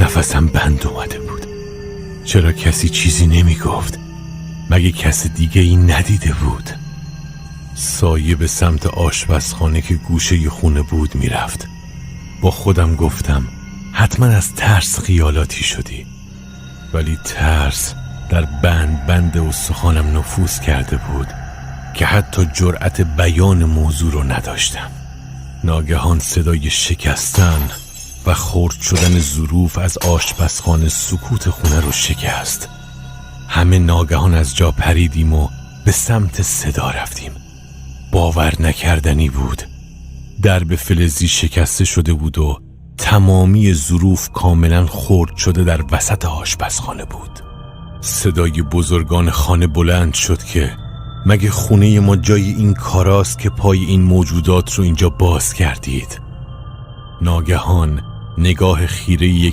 نفسم بند اومده بود. چرا کسی چیزی نمی گفت؟ مگه کس دیگه این ندیده بود؟ سایه به سمت آشپزخانه که گوشه خونه بود می رفت. با خودم گفتم حتما از ترس خیالاتی شدی. ولی ترس در بند استخوانم نفوذ کرده بود که حتی جرأت بیان موضوع رو نداشتم. ناگهان صدای شکستن و خرد شدن ظروف از آشپزخانه سکوت خونه رو شکست. همه ناگهان از جا پریدیم و به سمت صدا رفتیم. باور نکردنی بود. درب فلزی شکسته شده بود و تمامی ظروف کاملا خرد شده در وسط آشپزخانه بود. صدای بزرگان خانه بلند شد که مگه خونه ما جای این کاراست که پای این موجودات رو اینجا باز کردید؟ ناگهان نگاه خیره